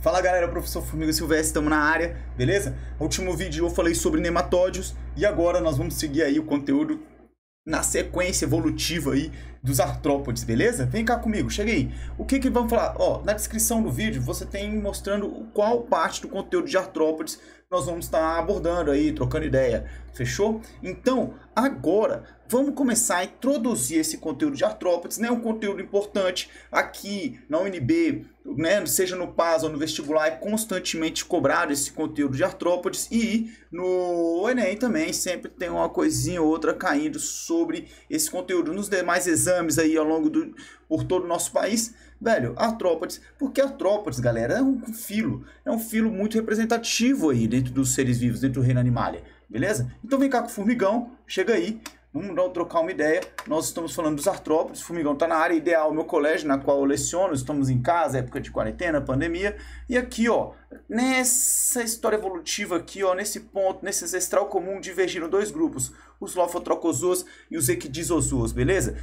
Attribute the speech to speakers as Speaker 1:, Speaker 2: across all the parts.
Speaker 1: Fala galera, professor Formiga Silvestre, estamos na área, beleza? No último vídeo eu falei sobre nematódios e agora nós vamos seguir aí o conteúdo na sequência evolutiva aí dos artrópodes, beleza? Vem cá comigo, chega aí. O que vamos falar? Ó, na descrição do vídeo você tem mostrando qual parte do conteúdo de artrópodes nós vamos estar abordando aí, trocando ideia, fechou? Então, agora, vamos começar a introduzir esse conteúdo de artrópodes, né? Um conteúdo importante aqui na UNB, né? Seja no PAS ou no vestibular, é constantemente cobrado esse conteúdo de artrópodes e no Enem também sempre tem uma coisinha ou outra caindo sobre esse conteúdo. Nos demais exames aí ao longo por todo o nosso país, velho, artrópodes, porque artrópodes, galera, é um filo muito representativo aí dentro dos seres vivos, dentro do reino animalia, beleza? Então vem cá com o formigão, chega aí, vamos trocar uma ideia. Nós estamos falando dos artrópodes, o formigão está na área ideal, meu colégio na qual eu leciono, estamos em casa, época de quarentena, pandemia, e aqui, ó, nessa história evolutiva aqui, ó, nesse ponto, nesse ancestral comum, divergiram dois grupos, os Lophotrochozoas e os Equidizozoas, beleza?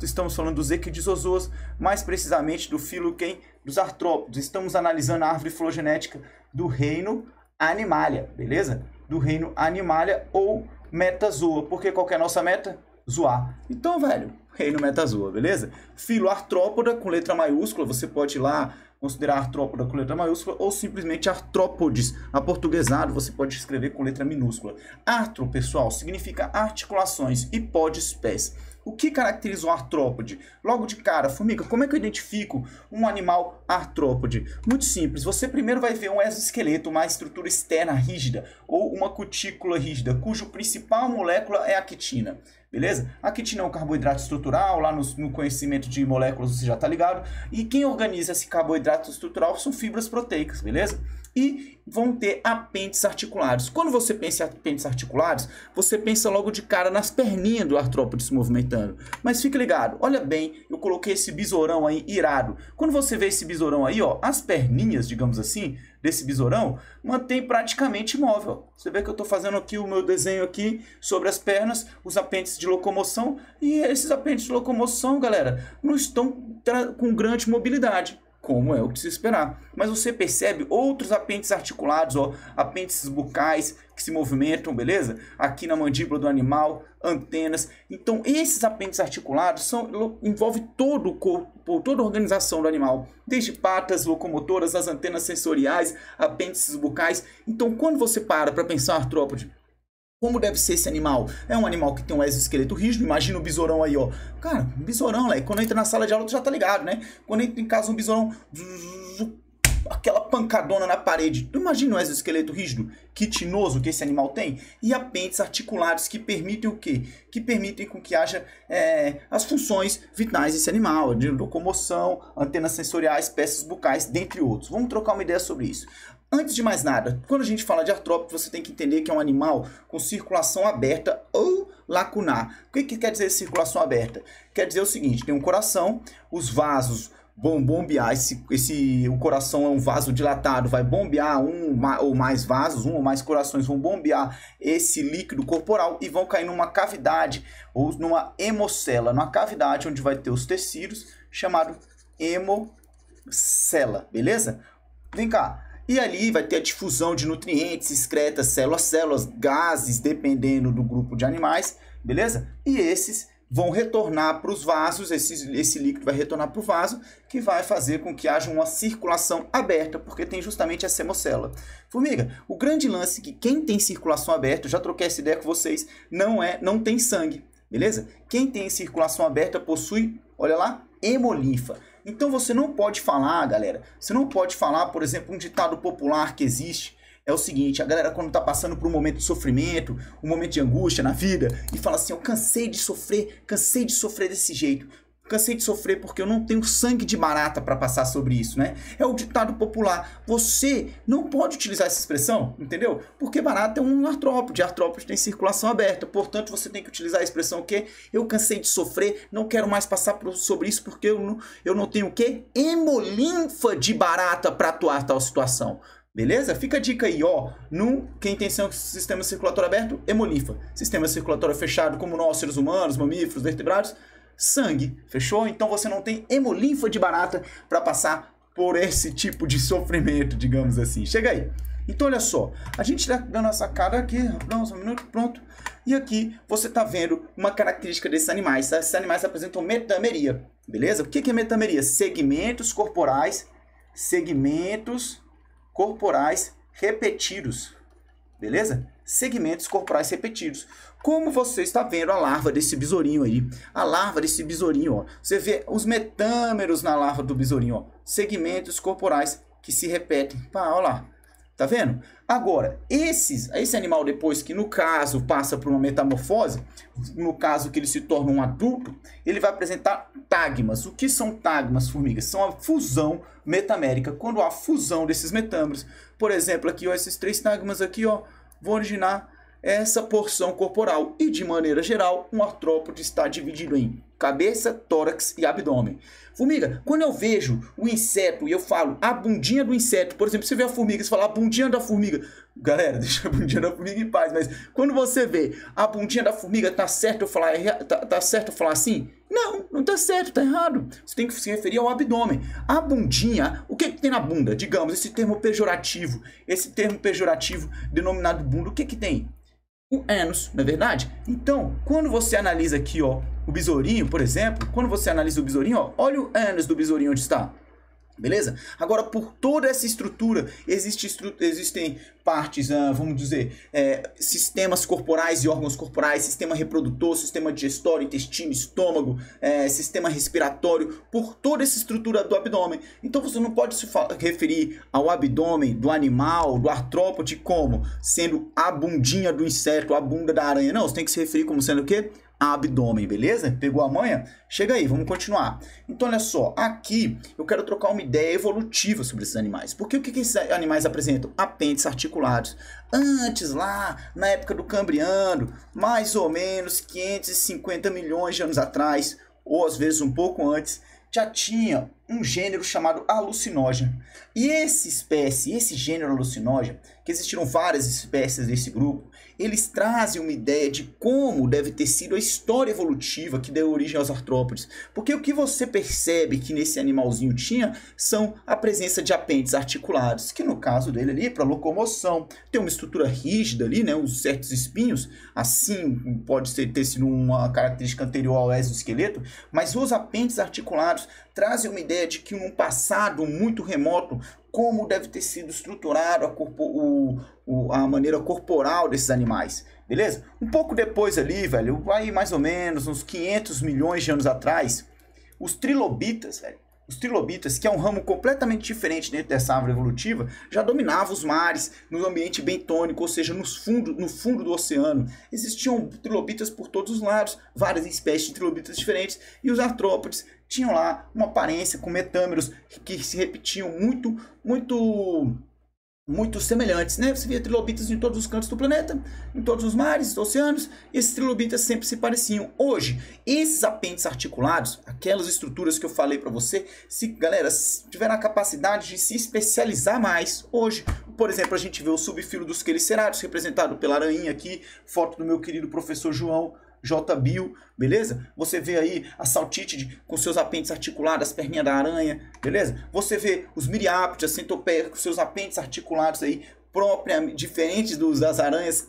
Speaker 1: Estamos falando dos Equidizozoas, mais precisamente do filo dos artrópodes. Estamos analisando a árvore filogenética do reino Animalia, beleza? Do reino Animalia ou Metazoa, porque qual que é a nossa meta? Zoar. Então, velho, reino Metazoa, beleza? Filo artrópoda com letra maiúscula, você pode ir lá considerar artrópoda com letra maiúscula ou simplesmente artrópodes, aportuguesado, você pode escrever com letra minúscula. Artro, pessoal, significa articulações e podes, pés. O que caracteriza um artrópode? Logo de cara, formiga, como é que eu identifico um animal artrópode? Muito simples, você primeiro vai ver um exoesqueleto, uma estrutura externa rígida ou uma cutícula rígida, cujo principal molécula é a quitina. Beleza? A quitina é um carboidrato estrutural, lá no conhecimento de moléculas você já está ligado. E quem organiza esse carboidrato estrutural são fibras proteicas, beleza? E vão ter apêndices articulares. Quando você pensa em apêndices articulares, você pensa logo de cara nas perninhas do artrópode se movimentando. Mas fique ligado, olha bem, eu coloquei esse besourão aí irado. Quando você vê esse besourão aí, ó, as perninhas, digamos assim, desse besourão, mantém praticamente imóvel. Você vê que eu estou fazendo aqui o meu desenho aqui sobre as pernas, os apêndices de locomoção, e esses apêndices de locomoção, galera, não estão com grande mobilidade, como é o que se esperar. Mas você percebe outros apêndices articulados, ó, apêndices bucais que se movimentam, beleza? Aqui na mandíbula do animal, antenas. Então, esses apêndices articulados envolvem todo o corpo, toda a organização do animal. Desde patas locomotoras, as antenas sensoriais, apêndices bucais. Então, quando você para pensar artrópode, como deve ser esse animal? É um animal que tem um exoesqueleto rígido, imagina o besourão aí, ó. Cara, um besourão, quando entra na sala de aula tu já tá ligado, né? Quando entra em casa um besourão, aquela pancadona na parede. Tu imagina o exoesqueleto rígido, quitinoso que esse animal tem? E apêndices articulados que permitem o quê? Que permitem com que haja as funções vitais desse animal, de locomoção, antenas sensoriais, peças bucais, dentre outros. Vamos trocar uma ideia sobre isso. Antes de mais nada, quando a gente fala de artrópode, você tem que entender que é um animal com circulação aberta ou lacunar. O que quer dizer circulação aberta? Quer dizer o seguinte, tem um coração, os vasos vão bombear, o coração é um vaso dilatado, vai bombear um ou mais vasos, um ou mais corações vão bombear esse líquido corporal e vão cair numa cavidade ou numa hemocela, numa cavidade onde vai ter os tecidos, chamado hemocela, beleza? Vem cá. E ali vai ter a difusão de nutrientes, excretas, células, gases, dependendo do grupo de animais, beleza? E esses vão retornar para os vasos, esse líquido vai retornar para o vaso, que vai fazer com que haja uma circulação aberta, porque tem justamente essa hemocela. Formiga, o grande lance é que quem tem circulação aberta, eu já troquei essa ideia com vocês, não tem sangue, beleza? Quem tem circulação aberta possui, olha lá, hemolinfa. Então você não pode falar, galera, você não pode falar, por exemplo, um ditado popular que existe, é o seguinte, a galera quando está passando por um momento de sofrimento, um momento de angústia na vida, e fala assim, eu cansei de sofrer desse jeito. Cansei de sofrer porque eu não tenho sangue de barata para passar sobre isso, né? É o ditado popular. Você não pode utilizar essa expressão, entendeu? Porque barata é um artrópode. Artrópode tem circulação aberta. Portanto, você tem que utilizar a expressão que eu cansei de sofrer, não quero mais passar sobre isso porque eu não tenho o quê? Hemolinfa de barata para atuar tal situação. Beleza? Fica a dica aí, ó. Quem tem sistema circulatório aberto, hemolinfa. Sistema circulatório fechado, como nós, seres humanos, mamíferos, vertebrados, sangue, fechou? Então você não tem hemolinfa de barata para passar por esse tipo de sofrimento, digamos assim. Chega aí. Então, olha só, a gente tá dando essa cara aqui, dá um minuto, pronto. E aqui você tá vendo uma característica desses animais. Esses animais apresentam metameria, beleza? O que é metameria? Segmentos corporais repetidos, beleza? Segmentos corporais repetidos. Como você está vendo a larva desse besourinho aí. A larva desse besourinho, ó. Você vê os metâmeros na larva do besourinho, ó. Segmentos corporais que se repetem. Pá, olha lá. Tá vendo? Agora, esse animal depois que no caso passa por uma metamorfose, no caso que ele se torna um adulto, ele vai apresentar tagmas. O que são tagmas, formigas? São a fusão metamérica. Quando há fusão desses metâmeros, por exemplo, aqui, ó, esses 3 tagmas aqui, ó, vão originar essa porção corporal. E de maneira geral, um artrópode está dividido em cabeça, tórax e abdômen. Formiga, quando eu vejo o inseto e eu falo a bundinha do inseto, por exemplo, você vê a formiga, você fala a bundinha da formiga. Galera, deixa a bundinha da formiga em paz, mas quando você vê a bundinha da formiga, tá certo eu falar, tá certo eu falar assim? Não, não tá certo, tá errado. Você tem que se referir ao abdômen. A bundinha, o que tem na bunda? Digamos, esse termo pejorativo denominado bunda, o que tem? O ânus, não é verdade? Então, quando você analisa aqui, ó, o besourinho, por exemplo, quando você analisa o besourinho, ó, olha o ânus do besourinho onde está. Beleza? Agora, por toda essa estrutura, existem partes, vamos dizer, sistemas corporais e órgãos corporais, sistema reprodutor, sistema digestório, intestino, estômago, sistema respiratório, por toda essa estrutura do abdômen. Então, você não pode se referir ao abdômen do animal, do artrópode, como sendo a bundinha do inseto, a bunda da aranha. Não, você tem que se referir como sendo o quê? Abdômen, beleza? Pegou a manha? Chega aí, vamos continuar. Então, olha só, aqui eu quero trocar uma ideia evolutiva sobre esses animais. Porque o que esses animais apresentam? Apêndices articulados. Antes, lá, na época do Cambriano, mais ou menos 550 milhões de anos atrás, ou às vezes um pouco antes, já tinha um gênero chamado alucinógeno. E esse gênero alucinógeno, que existiram várias espécies desse grupo, eles trazem uma ideia de como deve ter sido a história evolutiva que deu origem aos artrópodes. Porque o que você percebe que nesse animalzinho tinha são a presença de apêndices articulados, que no caso dele ali, para locomoção, tem uma estrutura rígida ali, né, uns certos espinhos, assim pode ter sido uma característica anterior ao exoesqueleto, mas os apêndices articulados trazem uma ideia de que num passado muito remoto, como deve ter sido estruturado a maneira corporal desses animais, beleza? Um pouco depois ali, velho, vai mais ou menos uns 500 milhões de anos atrás, os trilobitas, velho, os trilobitas, que é um ramo completamente diferente dentro dessa árvore evolutiva, já dominavam os mares, no ambiente bentônico, ou seja, no fundo do oceano. Existiam trilobitas por todos os lados, várias espécies de trilobitas diferentes, e os artrópodes tinham lá uma aparência com metâmeros que se repetiam muito semelhantes, né? Você via trilobitas em todos os cantos do planeta, em todos os mares, oceanos, e esses trilobitas sempre se pareciam. Hoje, esses apêndices articulados, aquelas estruturas que eu falei para você, galera, tiveram a capacidade de se especializar mais. Hoje, por exemplo, a gente vê o subfilo dos quelicerados, representado pela aranha aqui, foto do meu querido professor João J. Bill, beleza? Você vê aí a saltítide com seus apêndices articulados, as perninhas da aranha, beleza? Você vê os miriápodes, a centopeia com seus apêndices articulados aí, diferentes das aranhas.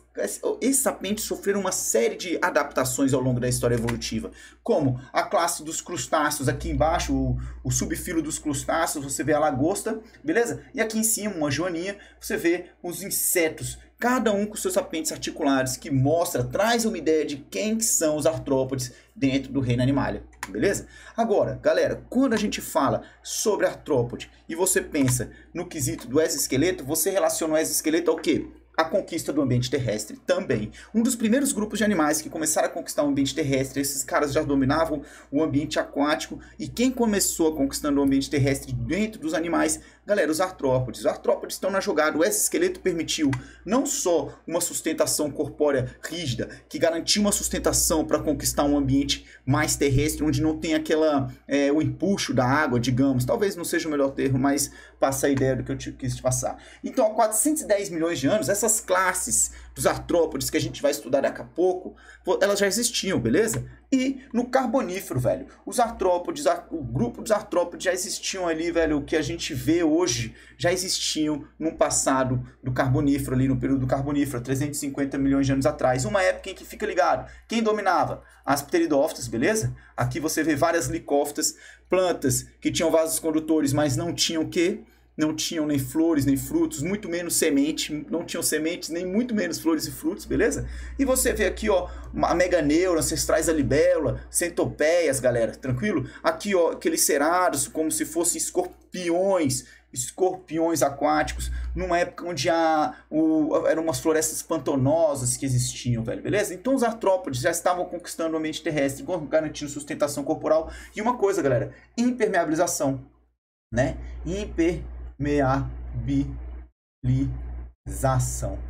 Speaker 1: Esses apêndices sofreram uma série de adaptações ao longo da história evolutiva, como a classe dos crustáceos, aqui embaixo, o subfilo dos crustáceos, você vê a lagosta, beleza? E aqui em cima, uma joaninha, você vê os insetos, cada um com seus apêndices articulares, que traz uma ideia de quem são os artrópodes dentro do reino animalia, beleza? Agora, galera, quando a gente fala sobre artrópode e você pensa no quesito do exoesqueleto, você relaciona o exoesqueleto ao quê? A conquista do ambiente terrestre também. Um dos primeiros grupos de animais que começaram a conquistar o ambiente terrestre, esses caras já dominavam o ambiente aquático, e quem começou conquistando o ambiente terrestre dentro dos animais, galera, os artrópodes. Os artrópodes estão na jogada. O exoesqueleto permitiu não só uma sustentação corpórea rígida, que garantiu uma sustentação para conquistar um ambiente mais terrestre, onde não tem o empuxo da água, digamos. Talvez não seja o melhor termo, mas passa a ideia do que eu quis te passar. Então, há 410 milhões de anos, essas classes dos artrópodes que a gente vai estudar daqui a pouco, elas já existiam, beleza? E no Carbonífero, velho, os artrópodes, o grupo dos artrópodes já existiam ali, velho, o que a gente vê hoje, já existiam no passado do Carbonífero, ali no período do Carbonífero, 350 milhões de anos atrás. Uma época em que fica ligado, quem dominava? As pteridófitas, beleza? Aqui você vê várias licófitas, plantas que tinham vasos condutores, mas não tinham o quê? Não tinham nem flores, nem frutos, muito menos semente, não tinham sementes, nem muito menos flores e frutos, beleza? E você vê aqui, ó, a meganeura, ancestrais da libélula, centopeias, galera, tranquilo? Aqui, ó, aqueles cerados, como se fossem escorpiões aquáticos, numa época onde eram umas florestas pantanosas que existiam, velho, beleza? Então os artrópodes já estavam conquistando o ambiente terrestre, garantindo sustentação corporal. E uma coisa, galera, impermeabilização, né? Impermeabilização,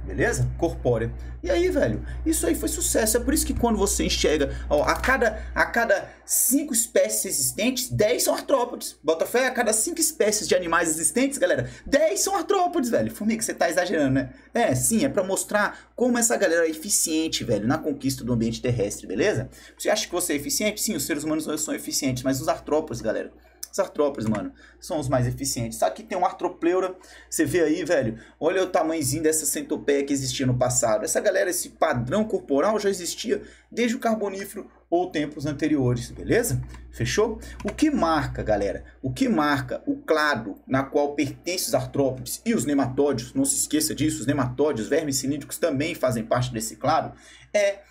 Speaker 1: beleza? Corpórea. E aí, velho, isso aí foi sucesso. É por isso que quando você enxerga, ó, a cada 5 espécies existentes, 10 são artrópodes. Bota fé, a cada 5 espécies de animais existentes, galera, 10 são artrópodes, velho. Formiga, você tá exagerando, né? É, sim, é pra mostrar como essa galera é eficiente, velho, na conquista do ambiente terrestre, beleza? Você acha que você é eficiente? Sim, os seres humanos não são eficientes, mas os artrópodes, galera, os artrópodes, mano, são os mais eficientes. Aqui tem um artropleura, você vê aí, velho, olha o tamanhozinho dessa centopeia que existia no passado. Essa galera, esse padrão corporal já existia desde o Carbonífero ou tempos anteriores, beleza? Fechou? O que marca, galera, o que marca o clado na qual pertencem os artrópodes e os nematódios, não se esqueça disso, os nematódios, vermes cilíndricos também fazem parte desse clado, é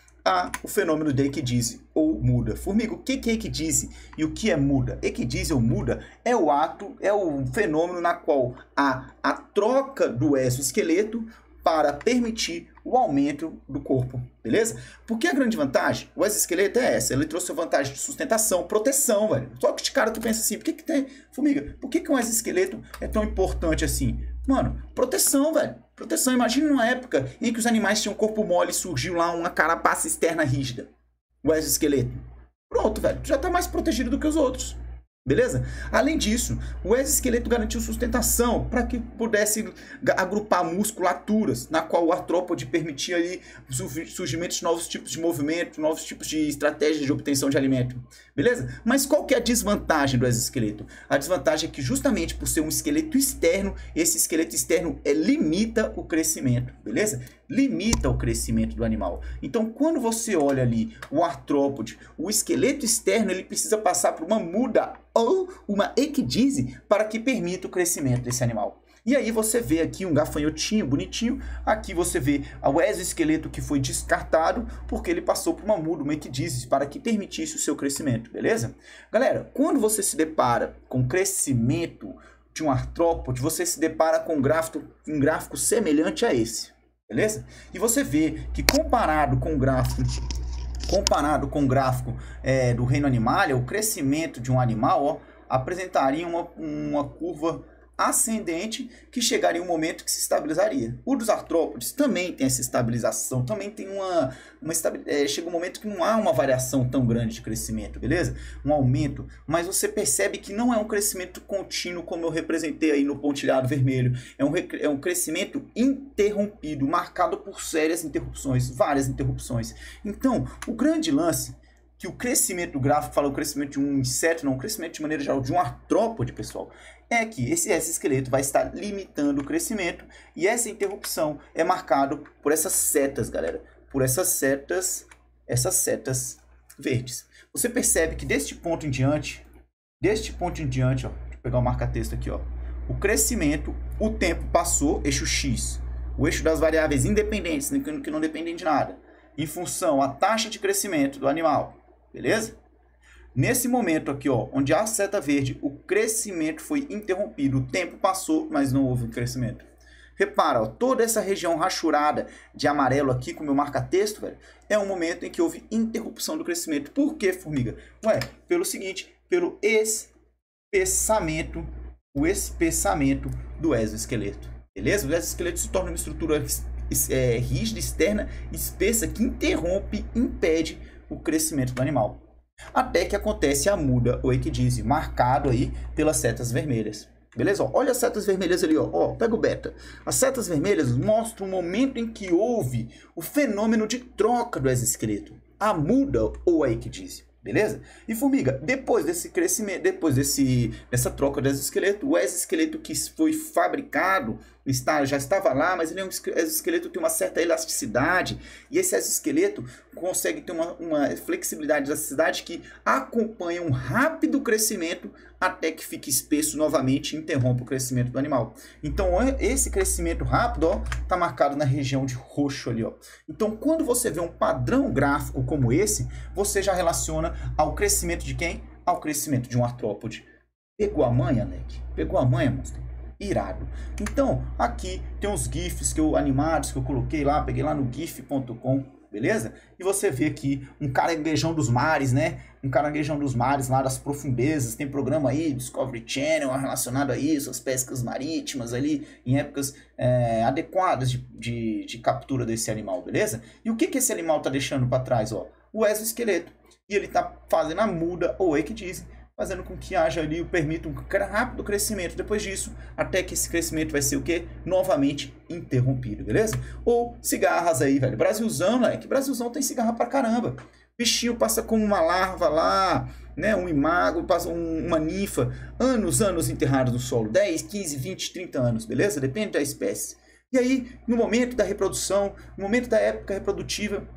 Speaker 1: o fenômeno da equidise ou muda. Formiga, o que é equidise e o que é muda? Equidise ou muda é o ato, é o fenômeno na qual há a troca do exoesqueleto para permitir o aumento do corpo, beleza? Porque a grande vantagem, o exoesqueleto é essa, ele trouxe a vantagem de sustentação, proteção, velho. Só que de cara tu pensa assim, por que tem, formiga, por que um exoesqueleto é tão importante assim? Mano, proteção, velho. Proteção, imagina uma época em que os animais tinham corpo mole e surgiu lá uma carapaça externa rígida, o exoesqueleto. Pronto, velho, tu já tá mais protegido do que os outros. Beleza? Além disso, o exoesqueleto garantiu sustentação para que pudesse agrupar musculaturas, na qual o artrópode permitia ali o surgimento de novos tipos de movimento, novos tipos de estratégias de obtenção de alimento. Beleza? Mas qual que é a desvantagem do exoesqueleto? A desvantagem é que justamente por ser um esqueleto externo, esse esqueleto externo limita o crescimento. Beleza? Limita o crescimento do animal. Então, quando você olha ali o artrópode, o esqueleto externo, ele precisa passar por uma muda ou uma equidise para que permita o crescimento desse animal. E aí você vê aqui um gafanhotinho bonitinho, aqui você vê o exoesqueleto que foi descartado porque ele passou por uma muda, uma equidise, para que permitisse o seu crescimento, beleza? Galera, quando você se depara com o crescimento de um artrópode, você se depara com um gráfico semelhante a esse, beleza? E você vê que comparado com o gráfico do reino animal, o crescimento de um animal, ó, apresentaria uma curva ascendente que chegaria um momento que se estabilizaria. O dos artrópodes também tem essa estabilização, também tem chega um momento que não há uma variação tão grande de crescimento, beleza? Um aumento, mas você percebe que não é um crescimento contínuo como eu representei aí no pontilhado vermelho, é um crescimento interrompido, marcado por sérias interrupções, várias interrupções. Então, o grande lance que o crescimento do gráfico fala o crescimento de um inseto, não, o crescimento de maneira geral de um artrópode, pessoal, é que esse exoesqueleto vai estar limitando o crescimento e essa interrupção é marcada por essas setas, galera, por essas setas verdes. Você percebe que deste ponto em diante, ó, deixa eu pegar o marca-texto aqui, ó, o crescimento, o tempo passou, eixo X, o eixo das variáveis independentes, que não dependem de nada, em função a taxa de crescimento do animal, beleza? Nesse momento aqui, ó, onde há a seta verde, o crescimento foi interrompido. O tempo passou, mas não houve crescimento. Repara, ó, toda essa região rachurada de amarelo aqui, com o meu marca-texto, velho, é um momento em que houve interrupção do crescimento. Por quê, formiga? Ué, pelo seguinte, pelo espessamento do exoesqueleto. Beleza? O exoesqueleto se torna uma estrutura rígida, externa, espessa, que interrompe, impede o crescimento do animal. Até que acontece a muda ou equidise, marcado aí pelas setas vermelhas. Beleza? Ó, olha as setas vermelhas ali, ó. Ó, pega o beta. As setas vermelhas mostram o momento em que houve o fenômeno de troca do exoesqueleto. a muda ou a ecdise, beleza? E formiga, depois desse crescimento, depois dessa troca do exoesqueleto, o exoesqueleto que foi fabricado já estava lá, mas ele é um exoesqueleto que tem uma certa elasticidade, e esse exoesqueleto consegue ter uma flexibilidade e elasticidade que acompanha um rápido crescimento até que fique espesso novamente e interrompa o crescimento do animal. Então, esse crescimento rápido, ó, tá marcado na região de roxo ali, ó. Então, quando você vê um padrão gráfico como esse, você já relaciona ao crescimento de quem? Ao crescimento de um artrópode. Pegou a manha, Leque? Pegou a manha, monstro? Irado. Então, aqui tem uns GIFs animados que eu coloquei lá, peguei lá no gif.com, beleza? E você vê aqui um caranguejão dos mares, né? Um caranguejão dos mares lá das profundezas. Tem programa aí, Discovery Channel, relacionado a isso, as pescas marítimas ali, em épocas adequadas de captura desse animal, beleza? E o que esse animal tá deixando para trás, ó? O exoesqueleto. E ele tá fazendo a muda ou ecdise, fazendo com que haja ali, permita um rápido crescimento depois disso, até que esse crescimento vai ser o quê? Novamente interrompido, beleza? Ou cigarras aí, velho. Brasilzão, né? Que Brasilzão tem cigarra pra caramba. Bichinho passa como uma larva lá, né? Um imago, passa uma ninfa, anos enterrados no solo. 10, 15, 20, 30 anos, beleza? Depende da espécie. E aí, no momento da reprodução, no momento da época reprodutiva,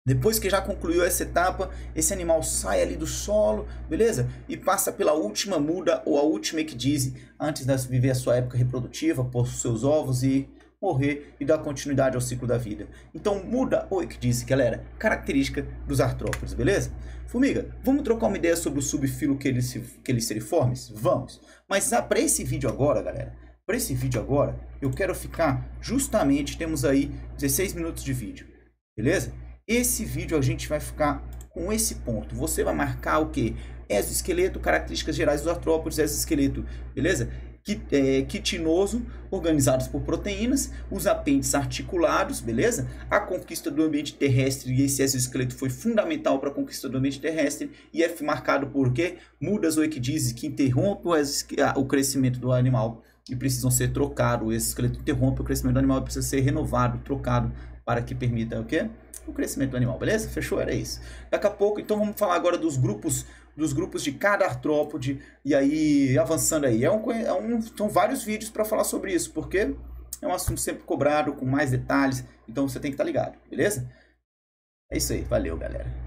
Speaker 1: depois que já concluiu essa etapa, esse animal sai ali do solo, beleza? E passa pela última muda ou a última ecdise antes de viver a sua época reprodutiva, pôr seus ovos e morrer e dar continuidade ao ciclo da vida. Então, muda ou ecdise, galera, característica dos artrópodes, beleza? Formiga, vamos trocar uma ideia sobre o subfilo queliceriformes? Vamos! Mas para esse vídeo agora, galera, eu quero ficar justamente, temos aí 16 minutos de vídeo, beleza? Esse vídeo a gente vai ficar com esse ponto. Você vai marcar o que? Exoesqueleto, características gerais dos artrópodes, exoesqueleto, beleza? Quitinoso, organizados por proteínas, os apêndices articulados, beleza? A conquista do ambiente terrestre, e esse exoesqueleto foi fundamental para a conquista do ambiente terrestre, e é marcado por quê? Mudas ou ecdises que interrompem o crescimento do animal e precisam ser trocados. O exoesqueleto interrompe o crescimento do animal e precisa ser renovado, trocado, para que permita o quê? O crescimento do animal, beleza? Fechou? Era isso. Daqui a pouco, então, vamos falar agora dos grupos de cada artrópode, e aí, avançando aí. São vários vídeos para falar sobre isso, porque é um assunto sempre cobrado, com mais detalhes, então você tem que estar ligado, beleza? É isso aí, valeu, galera.